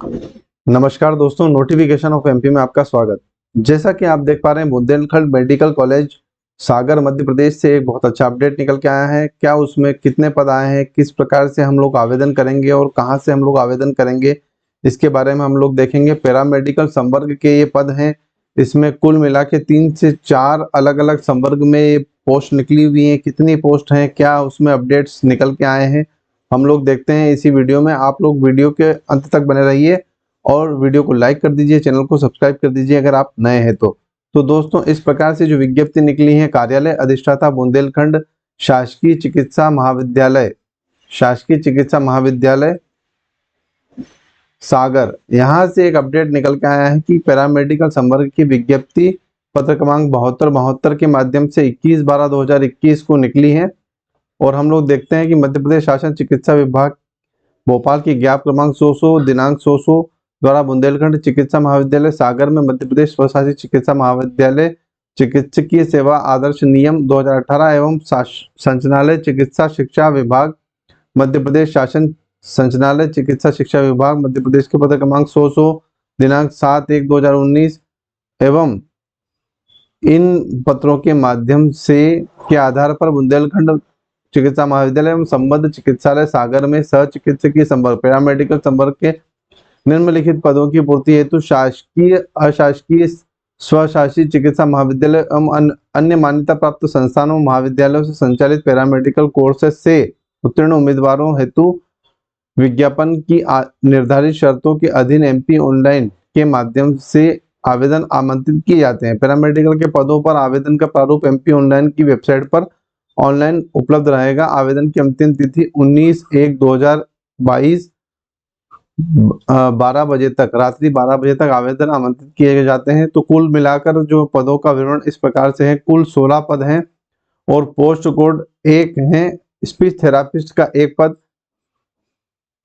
नमस्कार दोस्तों, notification of MP में आपका स्वागत। जैसा कि आप देख पा रहे हैं, बुंदेलखंड मेडिकल कॉलेज सागर मध्य प्रदेश से एक बहुत अच्छा अपडेट निकल के आया है। क्या उसमें कितने पद आए हैं, किस प्रकार से हम लोग आवेदन करेंगे और कहां से हम लोग आवेदन करेंगे, इसके बारे में हम लोग देखेंगे। पैरामेडिकल संवर्ग के ये पद हैं। इसमें कुल मिला के 3 से 4 अलग अलग संवर्ग में पोस्ट निकली हुई है। कितनी पोस्ट हैं, क्या उसमें अपडेट्स निकल के आए हैं, हम लोग देखते हैं इसी वीडियो में। आप लोग वीडियो के अंत तक बने रहिए और वीडियो को लाइक कर दीजिए, चैनल को सब्सक्राइब कर दीजिए अगर आप नए हैं तो दोस्तों, इस प्रकार से जो विज्ञप्ति निकली है, कार्यालय अधिष्ठाता बुंदेलखंड शासकीय चिकित्सा महाविद्यालय सागर, यहाँ से एक अपडेट निकल के आया है कि पैरामेडिकल संवर्ग की विज्ञप्ति पत्र क्रमांक 7272 के माध्यम से 21/12/2021 को निकली है। और हम लोग देखते हैं कि मध्य प्रदेश शासन चिकित्सा विभाग भोपाल की ज्ञापन क्रमांक 100 दिनांक 100 द्वारा बुंदेलखंड चिकित्सा महाविद्यालय सागर में मध्य प्रदेश स्वशासित चिकित्सा महाविद्यालय चिकित्सकीय सेवा आदर्श नियम 2018 एवं संचालय चिकित्सा शिक्षा विभाग मध्य प्रदेश शासन संचालय चिकित्सा शिक्षा विभाग मध्य प्रदेश के पत्र क्रमांक 100 दिनांक 7/1/2019 एवं इन पत्रों के माध्यम से के आधार पर बुंदेलखंड चिकित्सा महाविद्यालय एवं संबद्ध चिकित्सालय सागर में सह चिकित्सकीय संवर्ग पैरामेडिकल संवर्ग के निम्नलिखित पदों की पूर्ति हेतु शासकीय अशासकीय स्वशासित चिकित्सा महाविद्यालय एवं अन्य मान्यता प्राप्त संस्थानों महाविद्यालयों से संचालित पैरामेडिकल कोर्सेज से उत्तीर्ण उम्मीदवारों हेतु विज्ञापन की निर्धारित शर्तों के अधीन एमपी ऑनलाइन के माध्यम से आवेदन आमंत्रित किए जाते हैं। पैरामेडिकल के पदों पर आवेदन का प्रारूप एमपी ऑनलाइन की वेबसाइट पर ऑनलाइन उपलब्ध रहेगा। आवेदन की अंतिम तिथि 19/1/2022 12 बजे तक, रात्रि 12 बजे तक आवेदन आमंत्रित किए जाते हैं। तो कुल मिलाकर जो पदों का विवरण इस प्रकार से है। कुल 16 पद हैं और पोस्ट कोड 1 है। स्पीच थेरापिस्ट का 1 पद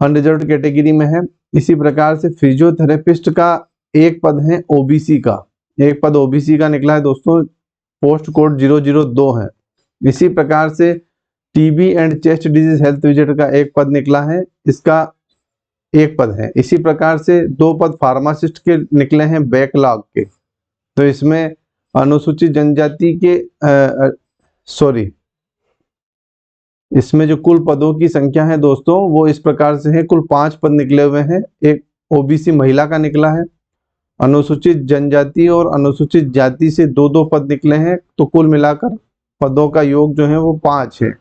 अनरिजर्व्ड कैटेगरी में है। इसी प्रकार से फिजियोथेरेपिस्ट का 1 पद है। ओबीसी का 1 पद ओबीसी का निकला है दोस्तों, पोस्ट कोड 002 है। इसी प्रकार से TB and chest disease health visitor का 1 पद निकला है, इसका 1 पद है। इसी प्रकार से 2 पद फार्मासिस्ट के निकले हैं बैकलॉग के। तो इसमें अनुसूचित जनजाति के इसमें जो कुल पदों की संख्या है दोस्तों वो इस प्रकार से है। कुल 5 पद निकले हुए हैं। एक ओबीसी महिला का निकला है, अनुसूचित जनजाति और अनुसूचित जाति से 2-2 पद निकले हैं। तो कुल मिलाकर पदों का योग जो है वो 5 है।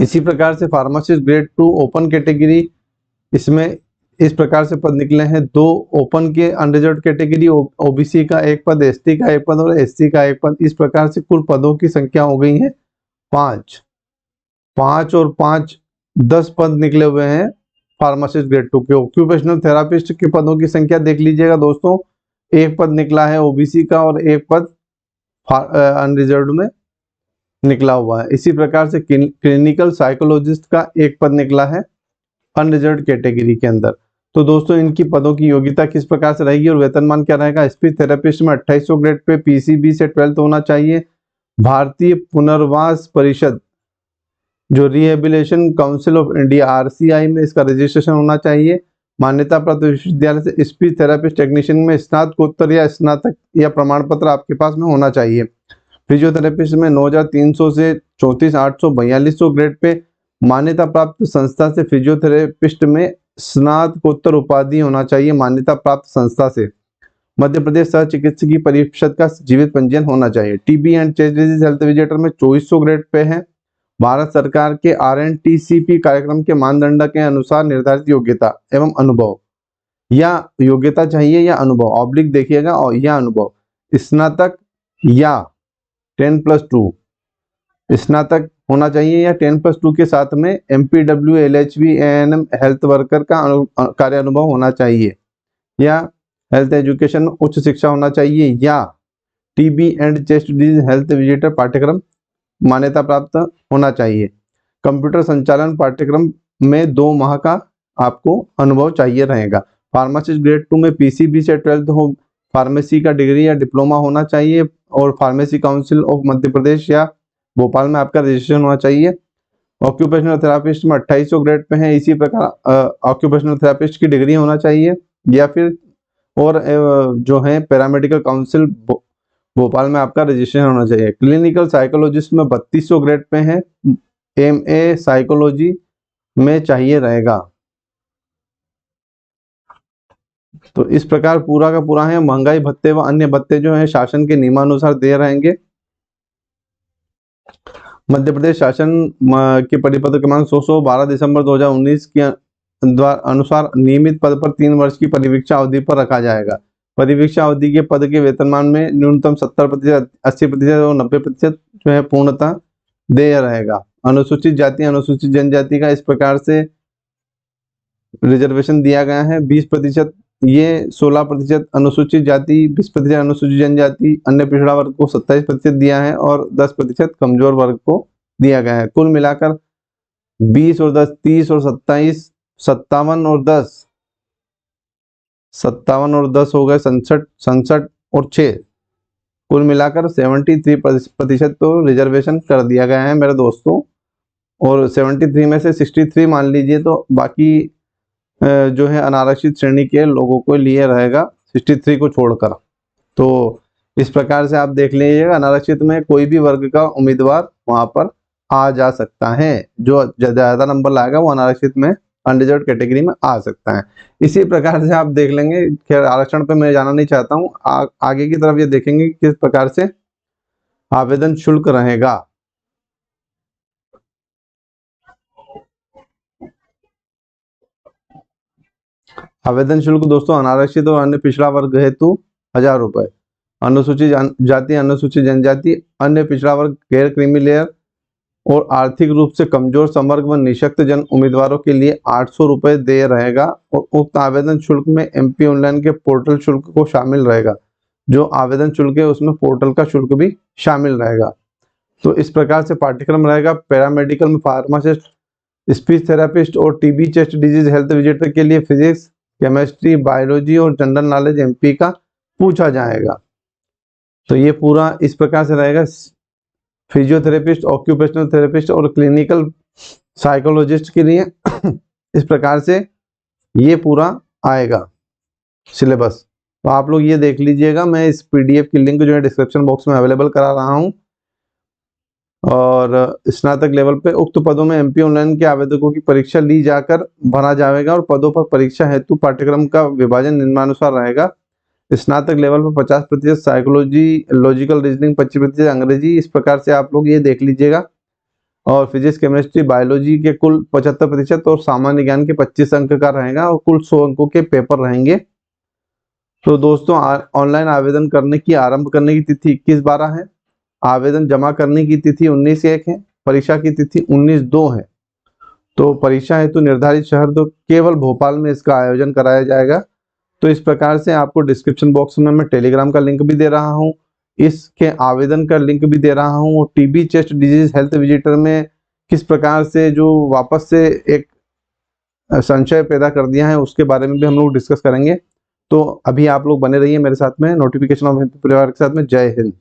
इसी प्रकार से फार्मासिस्ट ग्रेड 2 ओपन कैटेगरी, इसमें इस प्रकार से पद निकले हैं। 2 ओपन के अनरिजर्व्ड कैटेगरी, ओबीसी का 1 पद, एसटी का 1 पद और एससी का 1 पद। इस प्रकार से कुल पदों की संख्या हो गई है 5 और 5 10 पद निकले हुए हैं फार्मासिस्ट ग्रेड 2 के। ऑक्यूपेशनल थेरापिस्ट के पदों की संख्या देख लीजिएगा दोस्तों, 1 पद निकला है ओबीसी का और 1 पद अनरिजर्व्ड में निकला हुआ है। इसी प्रकार से क्लिनिकल साइकोलॉजिस्ट का 1 पद निकला है अनरिजर्व्ड कैटेगरी के अंदर। तो दोस्तों, इनकी पदों की योग्यता किस प्रकार से रहेगी और वेतनमान क्या रहेगा। स्पीच थेरेपिस्ट में 2800 ग्रेड पे पीसीबी से 12th होना चाहिए। भारतीय पुनर्वास परिषद जो rehabilitation council of India RCI में इसका रजिस्ट्रेशन होना चाहिए। मान्यता प्राप्त विश्वविद्यालय से स्पीच थेरेपिस्ट टेक्नीशियन में स्नातकोत्तर या स्नातक या प्रमाण पत्र आपके पास में होना चाहिए। फिजियोथेरेपिस्ट में 9300 से 34800 4200 ग्रेड पे मान्यता प्राप्त संस्था से फिजियोथेरेपिस्ट में स्नातकोत्तर उपाधि होना चाहिए मान्यता प्राप्त संस्था से। मध्य प्रदेश सह चिकित्सकीय परिषद का जीवित पंजीयन होना चाहिए। TB and chest disease health visitor में 2400 ग्रेड पे है। भारत सरकार के RNTCP कार्यक्रम के मानदंड के अनुसार निर्धारित योग्यता एवं अनुभव, या योग्यता चाहिए या अनुभव, ऑब्लिक देखिएगा, और या अनुभव स्नातक या 10+2 स्नातक होना चाहिए या 10+2 के साथ में MPW LHV ANM health worker का कार्य अनुभव होना चाहिए, या हेल्थ एजुकेशन में उच्च शिक्षा होना चाहिए, या TB and chest disease health visitor पाठ्यक्रम मान्यता प्राप्त होना चाहिए। कंप्यूटर संचालन पाठ्यक्रम में 2 माह का आपको अनुभव चाहिए रहेगा। फार्मासिस्ट ग्रेड 2 में पीसीबी से 12th हो, फार्मेसी का डिग्री या डिप्लोमा होना चाहिए और pharmacy council of Madhya Pradesh या भोपाल में आपका रजिस्ट्रेशन होना चाहिए। ऑक्यूपेशनल थेरापिस्ट में 2800 ग्रेड पे है। इसी प्रकार ऑक्यूपेशनल थेरापिस्ट की डिग्री होना चाहिए, या फिर और जो है पैरामेडिकल काउंसिल भोपाल में आपका रजिस्ट्रेशन होना चाहिए। क्लिनिकल साइकोलॉजिस्ट में 3200 ग्रेड पे है, MA साइकोलॉजी में चाहिए रहेगा। तो इस प्रकार पूरा का पूरा है। महंगाई भत्ते व अन्य भत्ते जो है शासन के नियमानुसार दे रहेंगे। मध्य प्रदेश शासन के परिपत्र क्रमांक 100/12 दिसंबर 2019 के अनुसार नियमित पद पर 3 वर्ष की परिवीक्षा अवधि पर रखा जाएगा। परिवीक्षा अवधि के पद के वेतनमान में न्यूनतम 70%, 80% और 90% जो है पूर्णतः देय रहेगा। अनुसूचित जाति अनुसूचित जनजाति का इस प्रकार से रिजर्वेशन दिया गया है। 20% ये 16% अनुसूचित जाति, 20% अनुसूचित जनजाति, अन्य पिछड़ा वर्ग को 27% दिया है और 10% कमजोर वर्ग को दिया गया है। कुल मिलाकर 20 और 10, 30 और 27, 57 और 10, 57 और 10 हो गए 67 और 6, कुल मिलाकर 73% तो रिजर्वेशन कर दिया गया है मेरे दोस्तों। और 73 में से 63 मान लीजिए, तो बाकी जो है अनारक्षित श्रेणी के लोगों को लिए रहेगा 63 को छोड़कर। तो इस प्रकार से आप देख लीजिएगा, अनारक्षित में कोई भी वर्ग का उम्मीदवार वहां पर आ जा सकता है। जो ज्यादा नंबर लाएगा वो अनारक्षित में, अनरिजर्व कैटेगरी में आ सकता है। इसी प्रकार से आप देख लेंगे। खैर आरक्षण पे मैं जाना नहीं चाहता हूँ, आगे की तरफ ये देखेंगे किस प्रकार से आवेदन शुल्क रहेगा। आवेदन शुल्क दोस्तों अनारक्षित और अन्य पिछड़ा वर्ग हेतु 1000 रुपए, अनुसूचित जाति अनुसूचित जनजाति अन्य पिछड़ा वर्ग गैर क्रीमी लेयर और आर्थिक रूप से कमजोर संवर्ग व निःशक्त जन उम्मीदवारों के लिए 800 रुपए देय रहेगा। और उक्त आवेदन शुल्क में MP ऑनलाइन के पोर्टल शुल्क को शामिल रहेगा। जो आवेदन शुल्क है उसमें पोर्टल का शुल्क भी शामिल रहेगा। तो इस प्रकार से पाठ्यक्रम रहेगा। पैरामेडिकल में फार्मासिस्ट, स्पीच थेरापिस्ट और TB chest disease health visitor के लिए फिजिक्स, केमिस्ट्री, बायोलॉजी और जनरल नॉलेज MP का पूछा जाएगा। तो ये पूरा इस प्रकार से रहेगा। फिजियोथेरेपिस्ट, ऑक्यूपेशनल थेरेपिस्ट और क्लिनिकल साइकोलॉजिस्ट के लिए इस प्रकार से ये पूरा आएगा सिलेबस। तो आप लोग ये देख लीजिएगा। मैं इस PDF की लिंक जो है डिस्क्रिप्शन बॉक्स में अवेलेबल करा रहा हूँ। और स्नातक लेवल पे उक्त पदों में MP ऑनलाइन के आवेदकों की परीक्षा ली जाकर भरा जाएगा और पदों पर परीक्षा हेतु पाठ्यक्रम का विभाजन निम्नानुसार रहेगा। स्नातक लेवल पर 50% साइकोलॉजी, लॉजिकल रीजनिंग, 25% अंग्रेजी। इस प्रकार से आप लोग ये देख लीजिएगा। और फिजिक्स, केमिस्ट्री, बायोलॉजी के कुल 75% और सामान्य ज्ञान के 25 अंक का रहेगा और कुल 100 अंकों के पेपर रहेंगे। तो दोस्तों ऑनलाइन आवेदन करने की आरंभ करने की तिथि 21/12 है। आवेदन जमा करने की तिथि 19/1 है। परीक्षा की तिथि 19/2 है। तो परीक्षा हेतु निर्धारित शहर तो केवल भोपाल में इसका आयोजन कराया जाएगा। तो इस प्रकार से आपको डिस्क्रिप्शन बॉक्स में मैं टेलीग्राम का लिंक भी दे रहा हूँ, इसके आवेदन का लिंक भी दे रहा हूँ। और TB chest disease health visitor में किस प्रकार से जो वापस से एक संशय पैदा कर दिया है उसके बारे में भी हम लोग डिस्कस करेंगे। तो अभी आप लोग बने रहिए मेरे साथ में, नोटिफिकेशन ऑफ MP परिवार के साथ में। जय हिंद।